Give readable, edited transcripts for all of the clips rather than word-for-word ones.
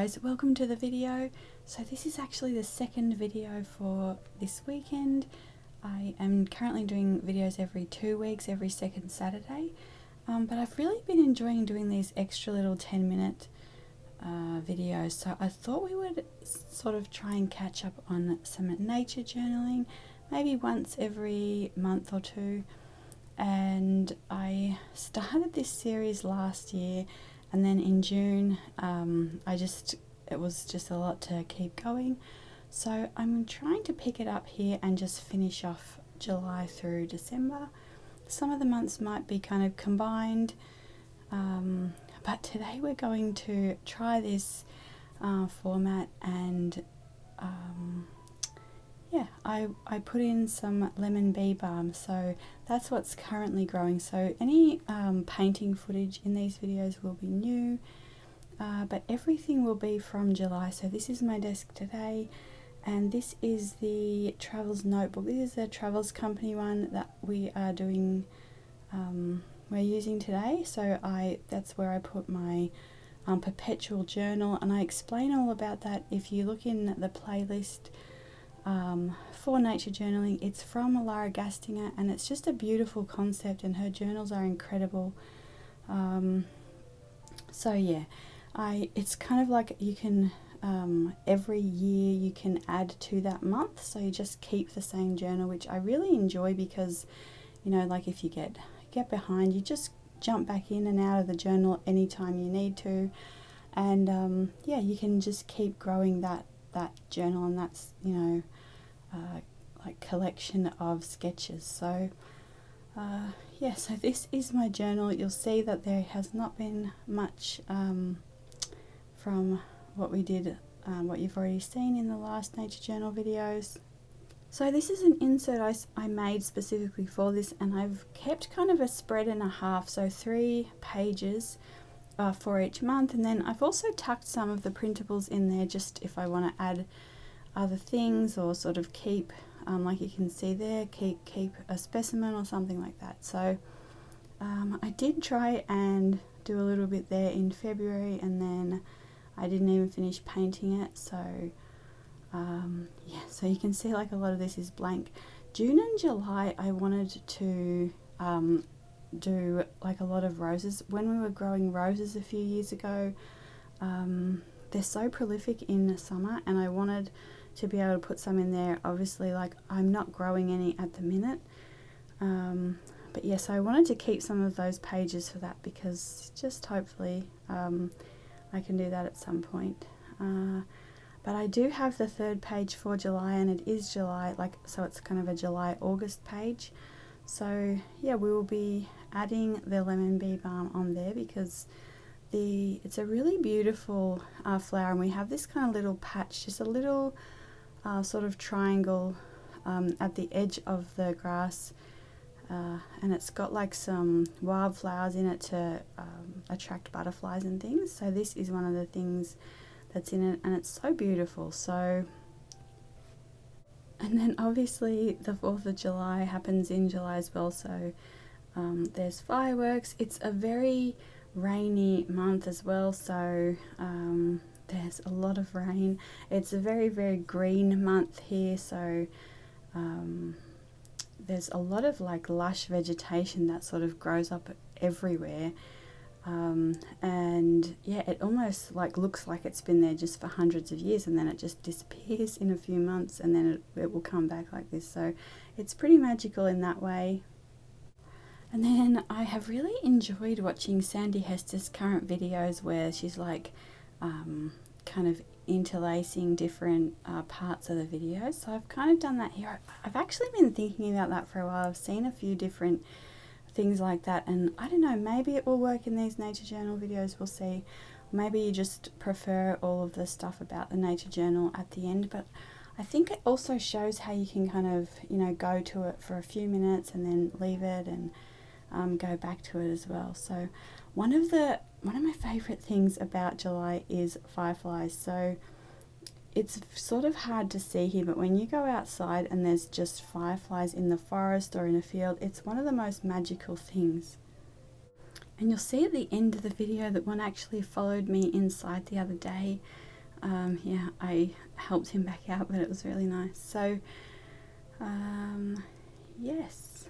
guys, welcome to the video. So this is actually the second video for this weekend. I am currently doing videos every 2 weeks, every second Saturday, but I've really been enjoying doing these extra little 10-minute videos, so I thought we would sort of try and catch up on some nature journaling, maybe once every month or two. And I started this series last year, and then in June it was just a lot to keep going, so I'm trying to pick it up here and just finish off July through December. Some of the months might be kind of combined, but today we're going to try this format, and yeah, I put in some lemon bee balm, so that's what's currently growing. So any painting footage in these videos will be new, but everything will be from July. So this is my desk today, and this is the Travels notebook. This is the Travels Company one that we are doing, we're using today. So that's where I put my perpetual journal, and I explain all about that if you look in the playlist for nature journaling. It's from Lara Gastinger, and it's just a beautiful concept, and her journals are incredible. So yeah, it's kind of like you can every year you can add to that month, so you just keep the same journal, which I really enjoy, because you know, like if you get behind, you just jump back in and out of the journal anytime you need to, and yeah, you can just keep growing that journal, and that's, you know, like collection of sketches. So yeah, so this is my journal. You'll see that there has not been much from what we did, what you've already seen in the last nature journal videos. So this is an insert I made specifically for this, and I've kept kind of a spread and a half, so 3 pages for each month, and then I've also tucked some of the printables in there just if I want to add other things, or sort of keep, like you can see there, keep a specimen or something like that. So I did try and do a little bit there in February, and then I didn't even finish painting it. So yeah, so you can see like a lot of this is blank. June and July I wanted to do like a lot of roses. When we were growing roses a few years ago, they're so prolific in summer, and I wanted to be able to put some in there. Obviously, like, I'm not growing any at the minute, but yes, I wanted to keep some of those pages for that, because just hopefully I can do that at some point. But I do have the 3rd page for July, and it is July, like, so it's kind of a July-August page. So yeah, we will be adding the lemon bee balm on there, because it's a really beautiful flower, and we have this kind of little patch, just a little sort of triangle at the edge of the grass, and it's got like some wildflowers in it to attract butterflies and things. So this is one of the things that's in it, and it's so beautiful. So, and then obviously the 4th of July happens in July as well, so there's fireworks. It's a very rainy month as well, so there's a lot of rain. It's a very, very green month here, so there's a lot of like lush vegetation that sort of grows up everywhere, and yeah, it almost like looks like it's been there just for hundreds of years, and then it just disappears in a few months, and then it will come back like this. So it's pretty magical in that way. And then I have really enjoyed watching Sandy Hester's current videos, where she's like kind of interlacing different parts of the videos. So I've kind of done that here. I've actually been thinking about that for a while. I've seen a few different things like that, and I don't know, maybe it will work in these nature journal videos, we'll see. Maybe you just prefer all of the stuff about the nature journal at the end, but I think it also shows how you can kind of, you know, go to it for a few minutes and then leave it, and go back to it as well. So one of my favorite things about July is fireflies. So it's sort of hard to see here, but when you go outside and there's just fireflies in the forest or in a field, it's one of the most magical things. And you'll see at the end of the video that one actually followed me inside the other day, yeah, I helped him back out, but it was really nice. So yes.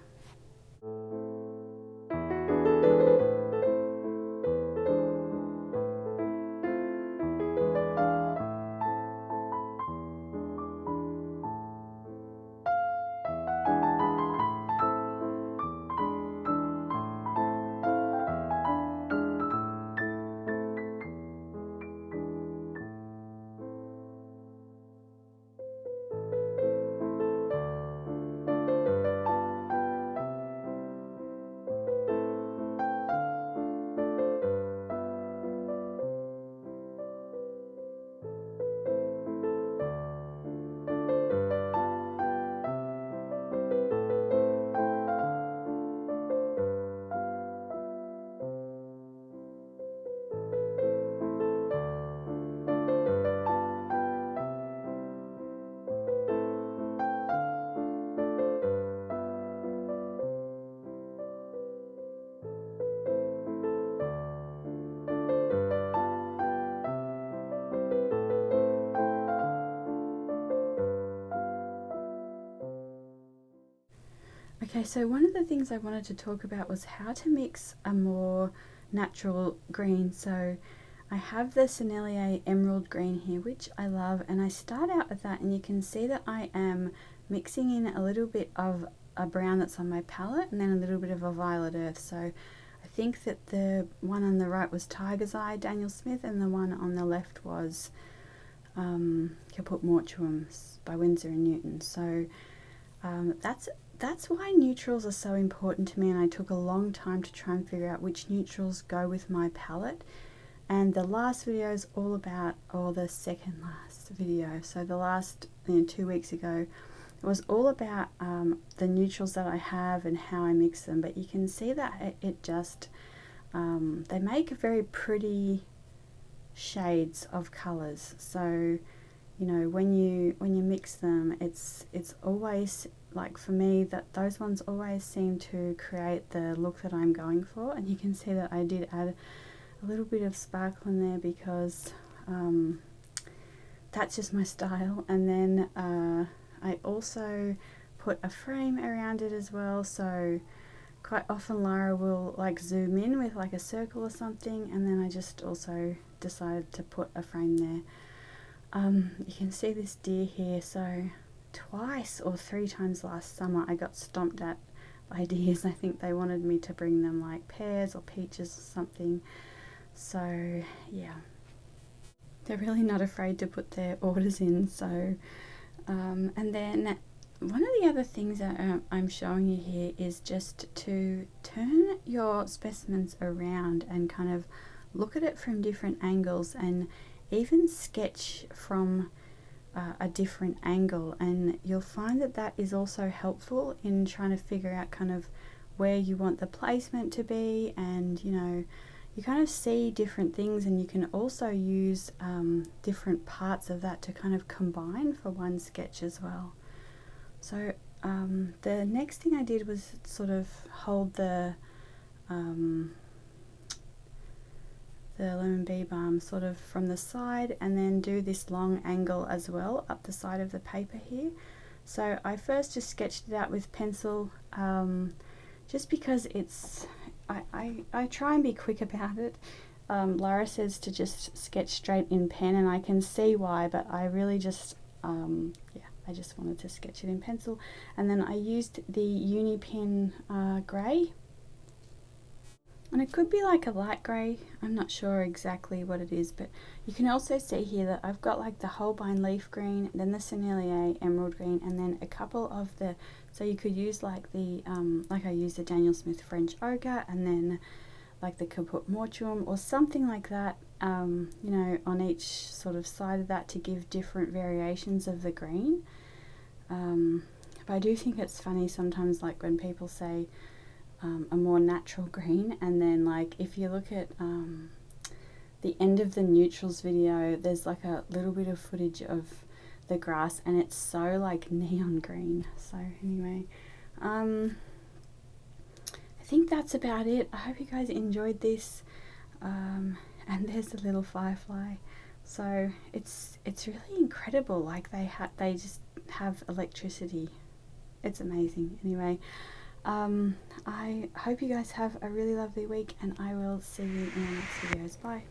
Okay, so one of the things I wanted to talk about was how to mix a more natural green. So I have the Sennelier Emerald Green here, which I love, and I start out with that, and you can see that I am mixing in a little bit of a brown that's on my palette and then a little bit of a violet earth. So I think that the one on the right was Tiger's Eye, Daniel Smith, and the one on the left was Caput Mortuum by Winsor Newton. So that's why neutrals are so important to me, and I took a long time to try and figure out which neutrals go with my palette. And the last video is all about, or the second last video, so the last 2 weeks ago, it was all about the neutrals that I have and how I mix them. But you can see that it just, they make very pretty shades of colours. So you know, when you mix them, it's always, like for me, that those ones always seem to create the look that I'm going for. And you can see that I did add a little bit of sparkle in there because that's just my style. And then I also put a frame around it as well, so quite often Lara will like zoom in with like a circle or something, and then I just also decided to put a frame there. You can see this deer here, so twice or 3 times last summer I got stomped at by deers. I think they wanted me to bring them like pears or peaches or something. So yeah, they're really not afraid to put their orders in. So and then one of the other things that I'm showing you here is just to turn your specimens around and kind of look at it from different angles, and even sketch from a different angle, and you'll find that that is also helpful in trying to figure out kind of where you want the placement to be. And you know, you kind of see different things, and you can also use different parts of that to kind of combine for one sketch as well. So the next thing I did was sort of hold the lemon bee balm sort of from the side, and then do this long angle as well up the side of the paper here. So I first just sketched it out with pencil, just because it's, I try and be quick about it. Lara says to just sketch straight in pen, and I can see why, but I really just, yeah, I just wanted to sketch it in pencil. And then I used the Uni Pen grey. And it could be like a light grey, I'm not sure exactly what it is, but you can also see here that I've got like the Holbein Leaf Green, then the Sennelier Emerald Green, and then a couple of the, so you could use like the, like I used the Daniel Smith French Ochre, and then like the Caput Mortuum or something like that, you know, on each sort of side of that to give different variations of the green. But I do think it's funny sometimes, like when people say, a more natural green, and then like if you look at the end of the neutrals video, there's like a little bit of footage of the grass, and it's so like neon green. So anyway, I think that's about it. I hope you guys enjoyed this, and there's a little firefly So it's really incredible. Like they just have electricity. It's amazing. Anyway, I hope you guys have a really lovely week, and I will see you in the next videos. Bye.